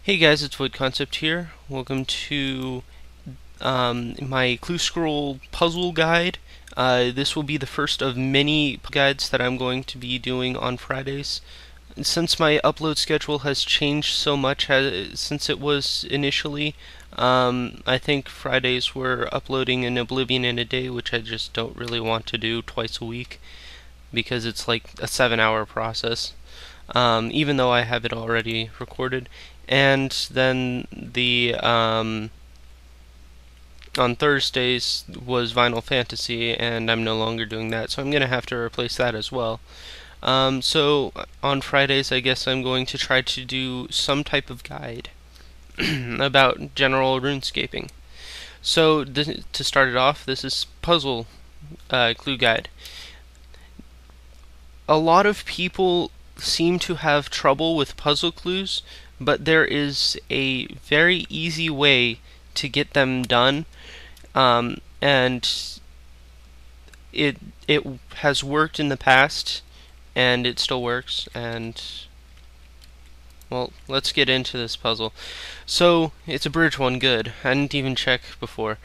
Hey guys, it's Void Concept here. Welcome to my Clue Scroll puzzle guide. This will be the first of many guides that I'm going to be doing on Fridays. Since my upload schedule has changed so much since it was initially, I think Fridays we're uploading an Oblivion in a day, which I just don't really want to do twice a week because it's like a 7-hour process. Even though I have it already recorded. And then on Thursdays was Vinyl Fantasy, and I'm no longer doing that, so I'm going to have to replace that as well. So on Fridays, I guess I'm going to try to do some type of guide about general runescaping. So to start it off, this is puzzle clue guide. A lot of people seem to have trouble with puzzle clues, but there is a very easy way to get them done, and it has worked in the past, and it still works. And well, let's get into this puzzle. So it's a bridge one, good. I didn't even check before.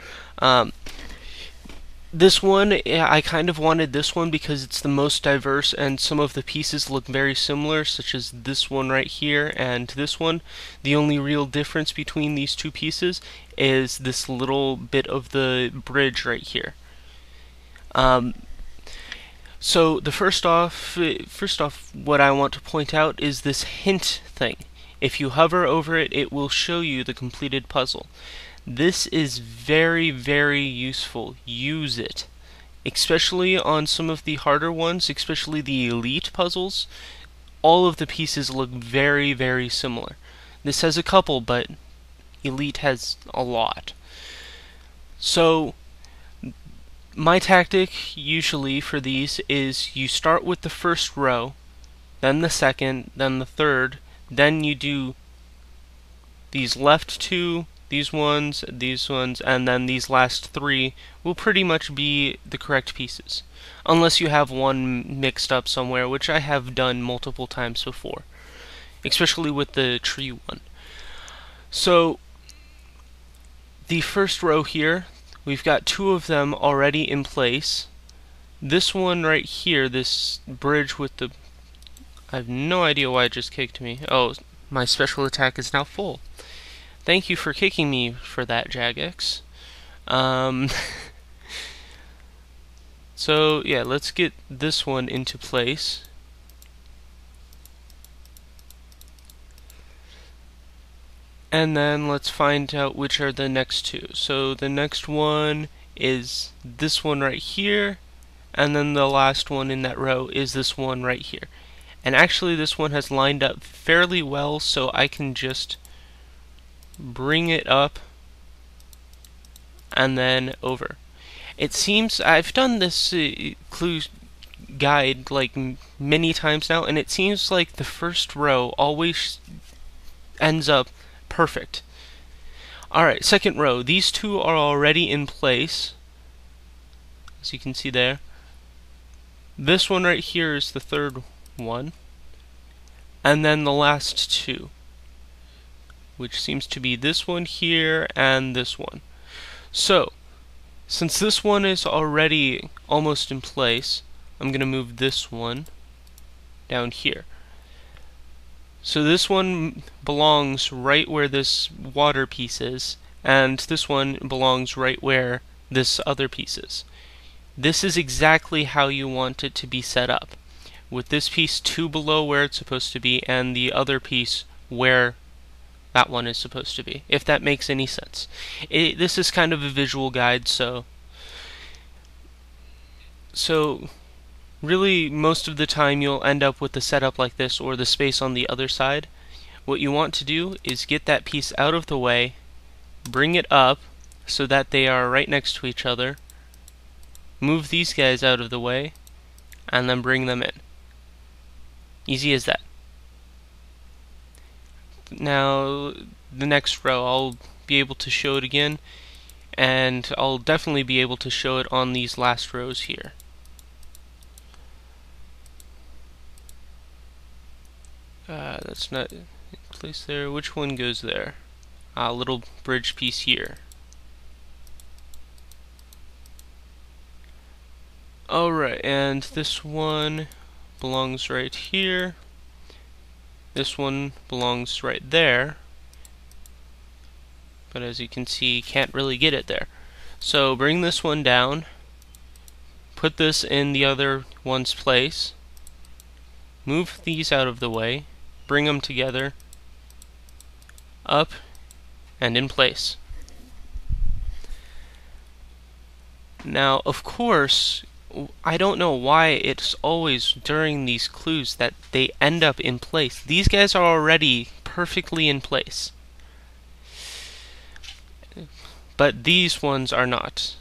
This one, I kind of wanted this one because it's the most diverse and some of the pieces look very similar, such as this one right here and this one. The only real difference between these two pieces is this little bit of the bridge right here. So the first off, what I want to point out is this hint thing. If you hover over it, it will show you the completed puzzle. This is very, very useful. Use it. Especially on some of the harder ones, especially the elite puzzles. All of the pieces look very, very similar. This has a couple, but elite has a lot. So, my tactic usually for these is you start with the first row, then the second, then the third, then you do these left two, these ones, and then these last three will pretty much be the correct pieces. Unless you have one mixed up somewhere, which I have done multiple times before. Especially with the tree one. So, the first row here, we've got two of them already in place. This one right here, this bridge with the... I have no idea why it just kicked me. Oh, my special attack is now full. Thank you for kicking me for that, Jagex. So, yeah, let's get this one into place. And then let's find out which are the next two. So the next one is this one right here, and then the last one in that row is this one right here. And actually this one has lined up fairly well, so I can just bring it up and then over. It seems I've done this clue guide like many times now, and it seems like the first row always ends up perfect. Alright, second row. These two are already in place, as you can see there. This one right here is the third one, and then the last two, which seems to be this one here and this one. So, since this one is already almost in place, I'm going to move this one down here. So this one belongs right where this water piece is, and this one belongs right where this other piece is. This is exactly how you want it to be set up, with this piece 2 below where it's supposed to be, and the other piece where that one is supposed to be, if that makes any sense. This is kind of a visual guide, so really most of the time you'll end up with the setup like this, or the space on the other side. What you want to do is get that piece out of the way, bring it up so that they are right next to each other, move these guys out of the way, and then bring them in. Easy as that. Now, the next row, I'll be able to show it again, and I'll definitely be able to show it on these last rows here. That's not place there. Which one goes there? Little bridge piece here. Alright, and this one belongs right here. This one belongs right there. But as you can see, can't really get it there. So bring this one down. Put this in the other one's place. Move these out of the way. Bring them together. Up and in place. Now, of course, I don't know why it's always during these clues that they end up in place. These guys are already perfectly in place. But these ones are not.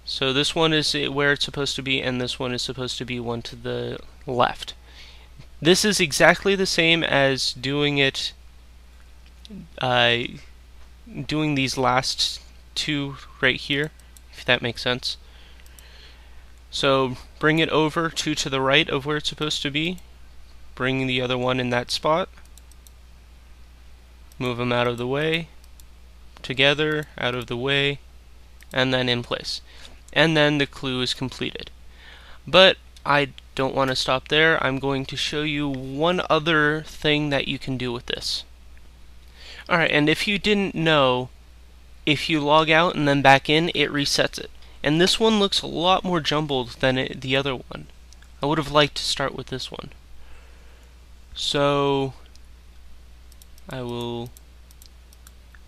So this one is where it's supposed to be, and this one is supposed to be one to the left. This is exactly the same as doing it, doing these last two right here, if that makes sense. So bring it over two to the right of where it's supposed to be. Bring the other one in that spot. Move them out of the way. Together, out of the way, and then in place. And then the clue is completed. But I don't want to stop there. I'm going to show you one other thing that you can do with this. Alright, and if you didn't know, if you log out and then back in, it resets it. And this one looks a lot more jumbled than the other one. I would have liked to start with this one. So I will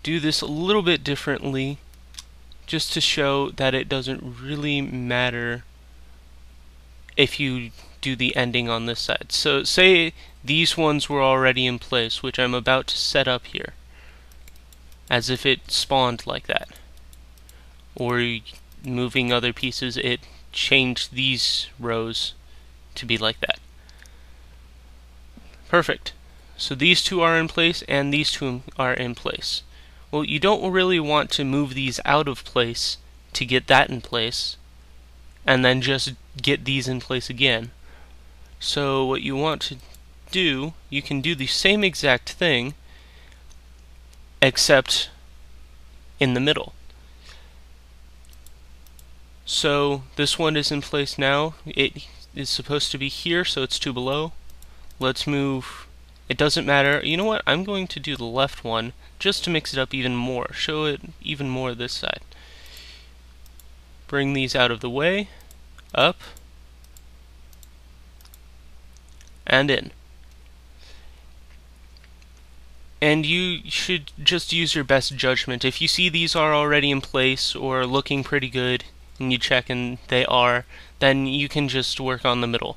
do this a little bit differently, just to show that it doesn't really matter if you do the ending on this side. So say these ones were already in place, which I'm about to set up here, as if it spawned like that. Or moving other pieces, it changed these rows to be like that. Perfect. So these two are in place, and these two are in place. Well, you don't really want to move these out of place to get that in place, and then just get these in place again. So what you want to do, you can do the same exact thing, except in the middle. So this one is in place now. It is supposed to be here, so it's two below. Let's move. It doesn't matter. You know what? I'm going to do the left one just to mix it up even more. Show it even more this side. Bring these out of the way. Up. And in. And you should just use your best judgment. If you see these are already in place or looking pretty good, and you check and they are, then you can just work on the middle.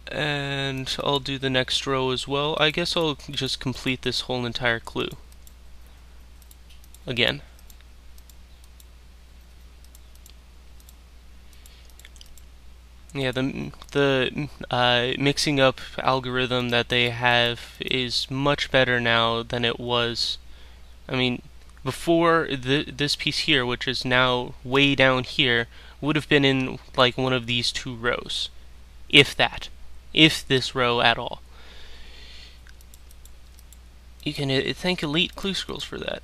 And I'll do the next row as well. I guess I'll just complete this whole entire clue again. Yeah, the mixing up algorithm that they have is much better now than it was. I mean, before this piece here, which is now way down here, would have been in like one of these two rows, if that. If this row at all. You can thank Elite Clue Scrolls for that.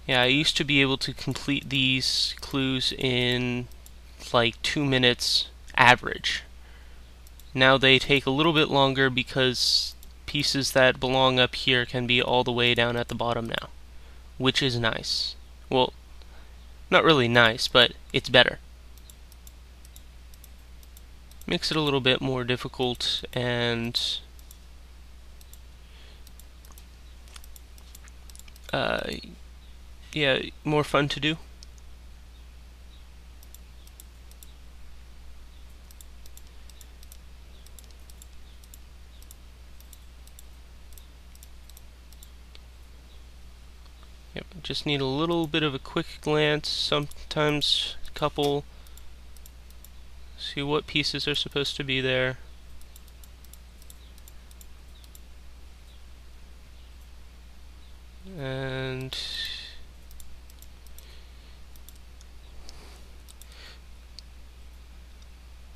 Yeah, I used to be able to complete these clues in like 2 minutes average. Now they take a little bit longer because pieces that belong up here can be all the way down at the bottom now, which is nice. Well, not really nice, but it's better. Makes it a little bit more difficult and yeah, more fun to do. Yep, just need a little bit of a quick glance, sometimes a couple. See what pieces are supposed to be there. And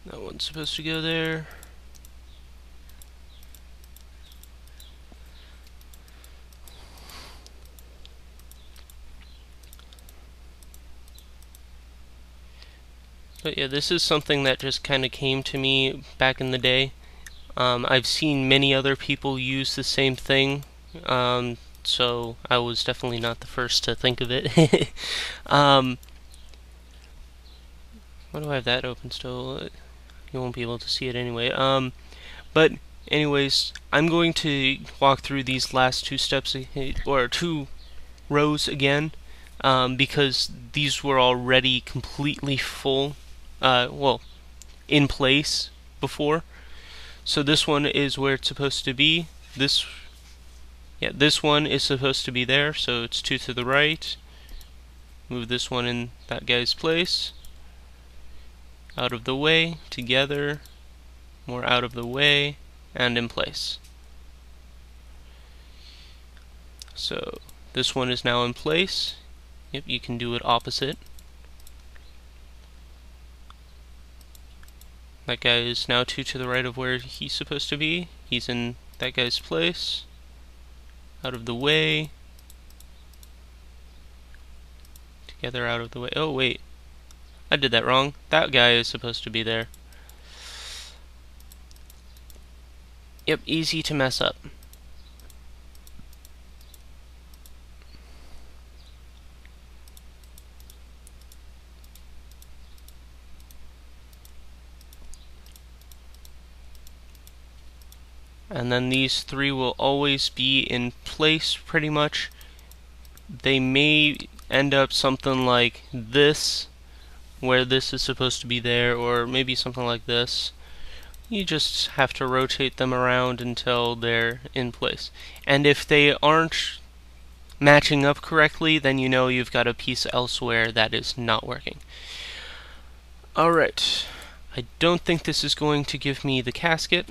that one's supposed to go there. But yeah, this is something that just kind of came to me back in the day. I've seen many other people use the same thing, so I was definitely not the first to think of it. um, why do I have that open still? You won't be able to see it anyway. But anyways, I'm going to walk through these last two steps, or two rows again, because these were already completely full, well, in place before. So this one is where it's supposed to be. This one is supposed to be there, so it's 2 to the right. Move this one in that guy's place. Out of the way, together, more out of the way, and in place. So this one is now in place. Yep, you can do it opposite. That guy is now 2 to the right of where he's supposed to be. He's in that guy's place. Out of the way. Together, out of the way. Oh, wait. I did that wrong. That guy is supposed to be there. Yep, easy to mess up. And then these 3 will always be in place pretty much. They may end up something like this, where this is supposed to be there, or maybe something like this. You just have to rotate them around until they're in place. And if they aren't matching up correctly, then you know you've got a piece elsewhere that is not working. Alright, I don't think this is going to give me the casket.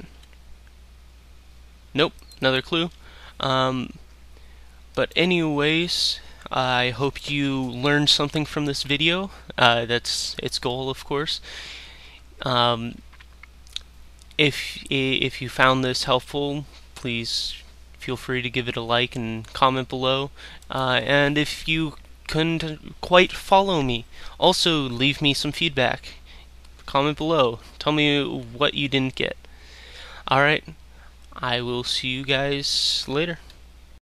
Nope, another clue. But anyways, I hope you learned something from this video. That's its goal, of course. If you found this helpful, please feel free to give it a like and comment below. And if you couldn't quite follow me, also leave me some feedback. Comment below. Tell me what you didn't get. Alright, I will see you guys later.